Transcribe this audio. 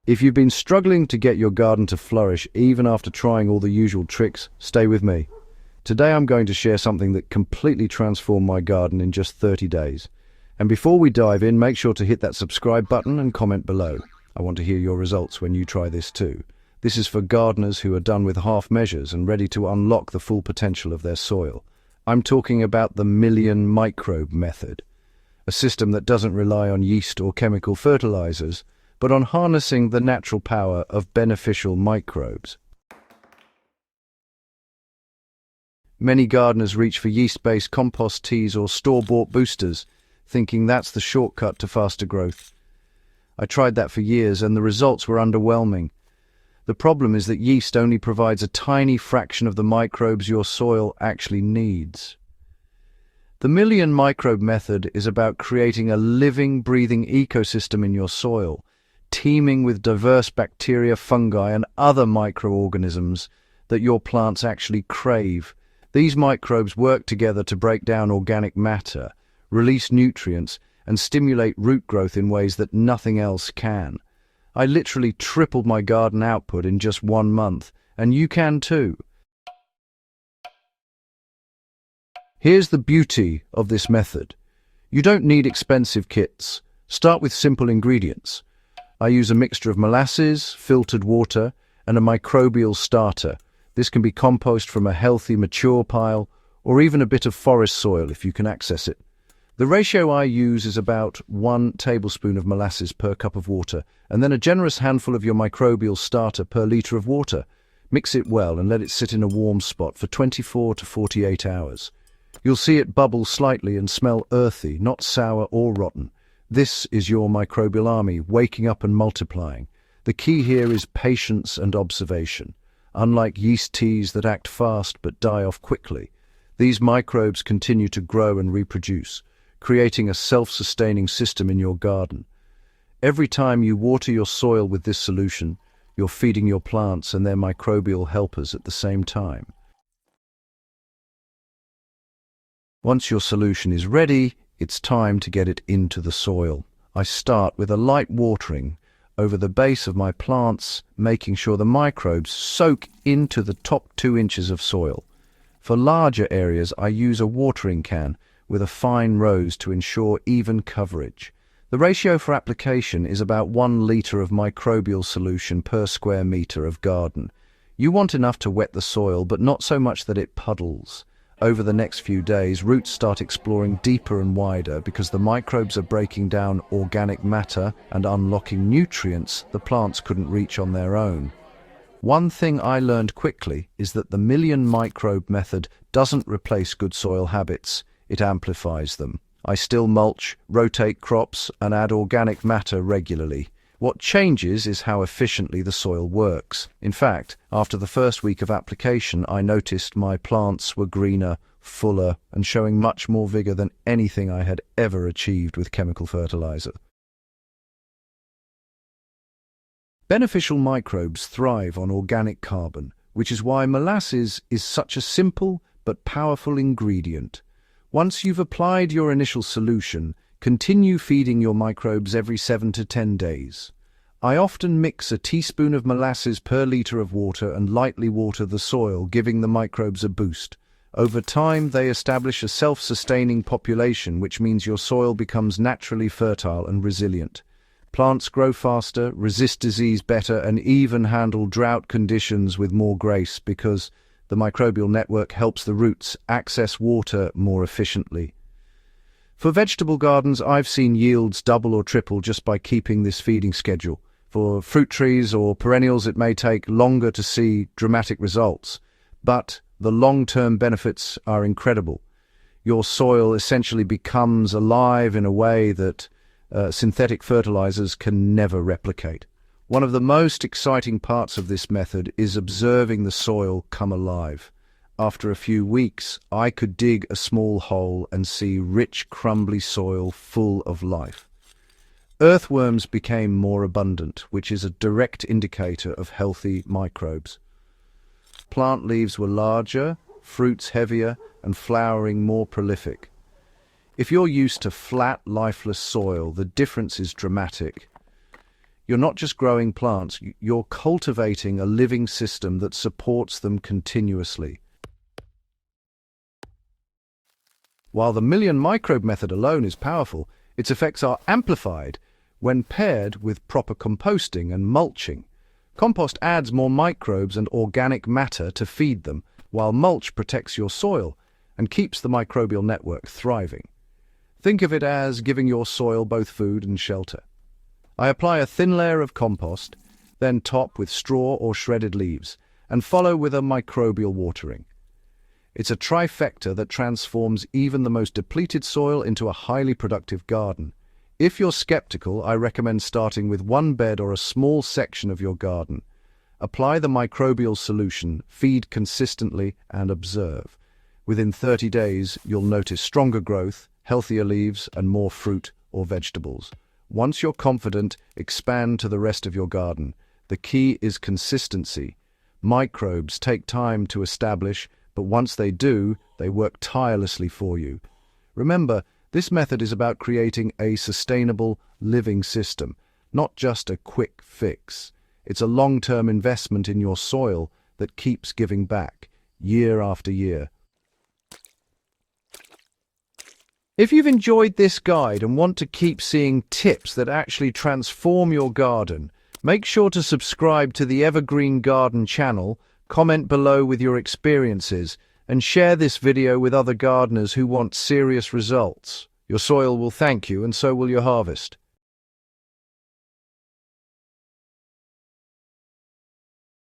If you've been struggling to get your garden to flourish even after trying all the usual tricks, stay with me. Today I'm going to share something that completely transformed my garden in just 30 days. And before we dive in, make sure to hit that subscribe button and comment below. I want to hear your results when you try this too. This is for gardeners who are done with half measures and ready to unlock the full potential of their soil. I'm talking about the Million Microbe Method, a system that doesn't rely on yeast or chemical fertilizers, but on harnessing the natural power of beneficial microbes. Many gardeners reach for yeast-based compost teas or store-bought boosters, thinking that's the shortcut to faster growth. I tried that for years and the results were underwhelming. The problem is that yeast only provides a tiny fraction of the microbes your soil actually needs. The Million Microbe Method is about creating a living, breathing ecosystem in your soil, teeming with diverse bacteria, fungi, and other microorganisms that your plants actually crave. These microbes work together to break down organic matter, release nutrients, and stimulate root growth in ways that nothing else can. I literally tripled my garden output in just 1 month, and you can too. Here's the beauty of this method. You don't need expensive kits. Start with simple ingredients. I use a mixture of molasses, filtered water, and a microbial starter. This can be compost from a healthy, mature pile, or even a bit of forest soil if you can access it. The ratio I use is about 1 tablespoon of molasses per cup of water, and then a generous handful of your microbial starter per litre of water. Mix it well and let it sit in a warm spot for 24 to 48 hours. You'll see it bubble slightly and smell earthy, not sour or rotten. This is your microbial army waking up and multiplying. The key here is patience and observation. Unlike yeast teas that act fast but die off quickly, these microbes continue to grow and reproduce, creating a self-sustaining system in your garden. Every time you water your soil with this solution, you're feeding your plants and their microbial helpers at the same time. Once your solution is ready, it's time to get it into the soil. I start with a light watering over the base of my plants, making sure the microbes soak into the top 2 inches of soil. For larger areas, I use a watering can with a fine rose to ensure even coverage. The ratio for application is about 1 litre of microbial solution per square metre of garden. You want enough to wet the soil, but not so much that it puddles. Over the next few days, roots start exploring deeper and wider because the microbes are breaking down organic matter and unlocking nutrients the plants couldn't reach on their own. One thing I learned quickly is that the Million Microbe Method doesn't replace good soil habits, it amplifies them. I still mulch, rotate crops, and add organic matter regularly. What changes is how efficiently the soil works. In fact, after the first week of application, I noticed my plants were greener, fuller, and showing much more vigor than anything I had ever achieved with chemical fertilizer. Beneficial microbes thrive on organic carbon, which is why molasses is such a simple but powerful ingredient. Once you've applied your initial solution, continue feeding your microbes every 7 to 10 days. I often mix a teaspoon of molasses per litre of water and lightly water the soil, giving the microbes a boost. Over time, they establish a self-sustaining population, which means your soil becomes naturally fertile and resilient. Plants grow faster, resist disease better, and even handle drought conditions with more grace because the microbial network helps the roots access water more efficiently. For vegetable gardens, I've seen yields double or triple just by keeping this feeding schedule. For fruit trees or perennials, it may take longer to see dramatic results, but the long-term benefits are incredible. Your soil essentially becomes alive in a way that synthetic fertilizers can never replicate. One of the most exciting parts of this method is observing the soil come alive. After a few weeks, I could dig a small hole and see rich, crumbly soil full of life. Earthworms became more abundant, which is a direct indicator of healthy microbes. Plant leaves were larger, fruits heavier, and flowering more prolific. If you're used to flat, lifeless soil, the difference is dramatic. You're not just growing plants, you're cultivating a living system that supports them continuously. While the Million Microbe Method alone is powerful, its effects are amplified when paired with proper composting and mulching. Compost adds more microbes and organic matter to feed them, while mulch protects your soil and keeps the microbial network thriving. Think of it as giving your soil both food and shelter. I apply a thin layer of compost, then top with straw or shredded leaves, and follow with a microbial watering. It's a trifecta that transforms even the most depleted soil into a highly productive garden. If you're skeptical, I recommend starting with one bed or a small section of your garden. Apply the microbial solution, feed consistently, and observe. Within 30 days, you'll notice stronger growth, healthier leaves, and more fruit or vegetables. Once you're confident, expand to the rest of your garden. The key is consistency. Microbes take time to establish, but once they do, they work tirelessly for you. Remember, this method is about creating a sustainable, living system, not just a quick fix. It's a long-term investment in your soil that keeps giving back, year after year. If you've enjoyed this guide and want to keep seeing tips that actually transform your garden, make sure to subscribe to the Evergreen Garden channel, comment below with your experiences, and share this video with other gardeners who want serious results. Your soil will thank you, and so will your harvest.